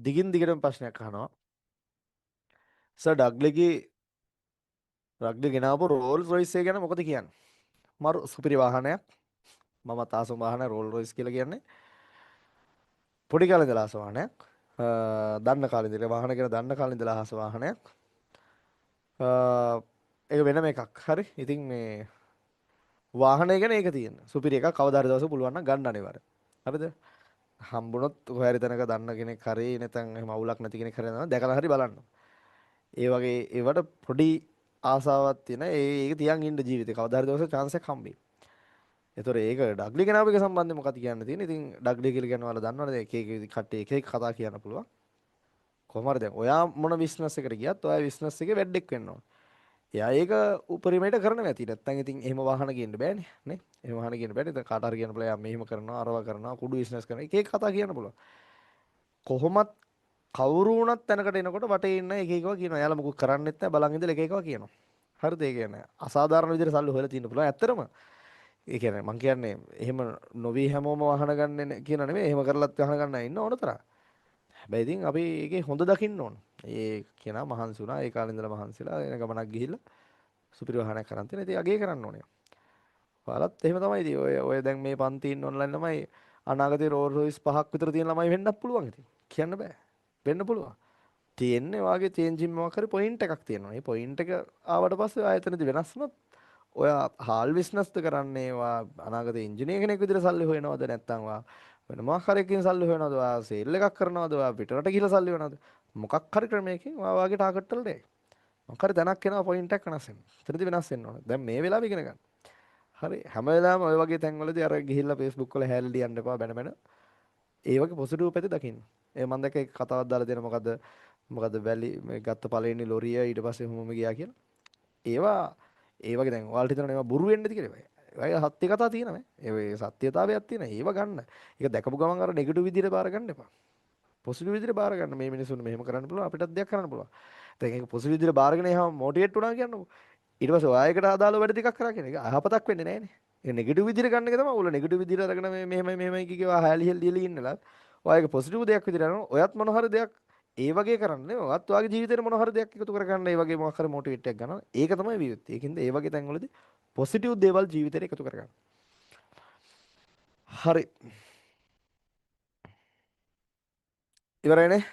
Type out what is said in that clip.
දිගින් දිගටම ප්‍රශ්නයක් අහනවා. සර් ඩග්ලිගේ ගෙනාවු රෝල්ස් රොයිස් එක ගැන මොකද කියන්නේ? මරු සුපිරි වාහනයක්. මම තාසම වාහන රෝල් රොයිස් කියලා කියන්නේ. පොඩි කාලේ ඉඳලා ආස වාහනයක්. දන්න කාලේ ඉඳලා වාහන ගැන දන්න කාලේ ඉඳලා ආස වාහනයක්. ඒක වෙනම එකක්. හරි. ඉතින් මේ වාහනය ගැන ඒක තියෙන. සුපිරි එකක් කවදා හරි දවසක පුළුවන් නම් ගන්න අනිවාර්යයෙන්. හරිද? හම්බුනොත් කොහේ හරි තැනක දන්න කෙනෙක් හරි නැත්නම් එහෙම අවුලක් නැති කෙනෙක් හරි නේද දැකලා හරි බලන්න. ඒ වගේ ඒවට පොඩි ආසාවක් තියෙන. ඒක තියන් ඉන්න ජීවිතේ කවදා හරි දවසක chance එකක් හම්බෙයි. ඒතොර ඒක ඩග්ලි කෙනාව එක සම්බන්ධයෙන් මොකක්ද කියන්න තියෙන්නේ? ඉතින් ඩග්ලි කියලා කියන ඔයාලා දන්නවනේ එක එක කට්ටිය එක එක කතා කියන්න පුළුවන්. කොහොම හරි දැන් ඔයා මොන බිස්නස් එකකට ගියත් ඔයා බිස්නස් එකේ වැඩෙක් වෙන්න ඕන. එයා ඒක උපරිමයට කරනවා ඇති. නැත්තම් ඉතින් එහෙම වාහන ගේන්න බෑනේ නේ. එහෙම වාහන ගේන්න බෑනේ. දැන් කාට හරි කියන්න පුළුවන් යා මෙහෙම කරනවා අරවා කරනවා කුඩු බිස්නස් කරනවා. එක එක කතා කියන්න පුළුවන්. කොහොමත් කවුරු වුණත් තැනකට එනකොට වටේ ඉන්න එක එකව කියනවා. එයාලා මොකක් කරන්නෙත් නැහැ බලන් ඉඳලා එක එකව කියනවා. හරිද? ඒ කියන්නේ අසාධාරණ විදිහට සල්ලි හොයලා තියෙන්න පුළුවන්. ඇත්තටම ඒ කියන්නේ මං කියන්නේ එහෙම නොවි හැමෝම වහන ගන්න කියන නෙමෙයි. එහෙම කරලත් වහන ගන්න ඉන්න ඕන තරම්. හැබැයි ඉතින් අපි ඒකේ හොඳ දකින්න ඕන. ඒ කෙනා මහන්සි වුණා. ඒ කාලේ ඉඳලා මහන්සිලා එන ගමනක් ගිහිල්ලා සුපිරි වහනක් කරන් තියෙන. ඉතින් අගේ කරන්න ඕනේ. ඔයාලත් එහෙම තමයි ඉතින් ඔය දැන් මේ පන්ති ඉන්න ඔන්ලයින් ළමයි අනාගතේ රෝල් රොයිස් 5ක් විතර තියෙන ළමයි වෙන්නත් පුළුවන් ඉතින්. කියන්න බෑ. වෙන්න පුළුවන්. තියෙන්නේ වාගේ චේන්ජින් මොකක් හරි පොයින්ට් එකක් තියෙනවා. මේ පොයින්ට් එක ආවට පස්සේ ආයතනදි වෙනස් වුණොත් ඔයා හාල් බිස්නස්ද කරන්නේ වා අනාගතේ ඉංජිනේර කෙනෙක් විදිහට සල්ලි හොයනවද නැත්නම් වා වෙන මොකක් හරි එකකින් සල්ලි හොයනවද වා සේල් එකක් කරනවද වා පිටරට ගිහලා සල්ලි හොයනවද මොකක් හරි ක්‍රමයකින් ඔයා වාගේ ටාගට් වලට එයි. මොකක් හරි තැනක් එනවා පොයින්ට් එකක් වෙනස් වෙනවා. එතනදි වෙනස් වෙන්න ඕනේ. දැන් මේ වෙලාවෙ ඉගෙන ගන්න. හරි හැම වෙලාවෙම ඔය වගේ තැන්වලදී අර ගිහිල්ලා Facebook වල හැලී ලියන්න එපා බැන බැන. ඒ වගේ පොසිටිව් පැති දකින්න. ඒ මම දැක්ක එක කතාවක් දාලා දෙන මොකද වැලි මේ ගත්ත පළවෙනි ලොරිය ඊට පස්සේ මොම ගියා කියලා. ඒවා ඒ වගේ දැන් ඔයාලට හිතනවා ඒවා බොරු වෙන්නේ නැති කියලා. ඒවා සත්‍ය කතා තියෙනවා. ඒ සත්‍යතාවයක් තියෙනවා. ඒව ගන්න. ඒක දැකපු ගමන් අර නෙගටිව් විදිහට බාර ගන්න එපා. පොසිටිව් විදිහට බාර ගන්න. මේ මිනිස්සුන්ට මෙහෙම කරන්න පුළුවන් අපිටත් දෙයක් කරන්න පුළුවන්. දැන් ඒක පොසිටිව් විදිහට බාරගෙන එහම මොටිවේට් වුණා කියන්නකො. ඊට පස්සේ ඔයායකට අදාළ වැඩ ටිකක් කරා කියන එක අහපතක් වෙන්නේ නැහැ නේ. ඒ නෙගටිව් විදිහට ගන්න එක තමයි උල නෙගටිව් විදිහට අරගෙන මේ මෙහෙමයි කියනවා හැලි හෙල් දීලා ඉන්නලා. ඔයාගේ පොසිටිව් දෙයක් විදිහට අරන ඔයත් මොන හරි දෙයක් ඒ වගේ කරන්නේ ඔයත් ඔයාගේ ජීවිතේට මොන හරි දෙයක් එකතු කරගන්න ඒ වගේ මොකක් හරි මොටිවේට් එකක් ගන්නවා. ඒක තමයි විවිධ. ඒකින්ද ඒ වගේ තැන්වලදී පොසිටිව් දේවල් ජීවිතේට එකතු කරගන්න. හරි. ඉවරයිනේ.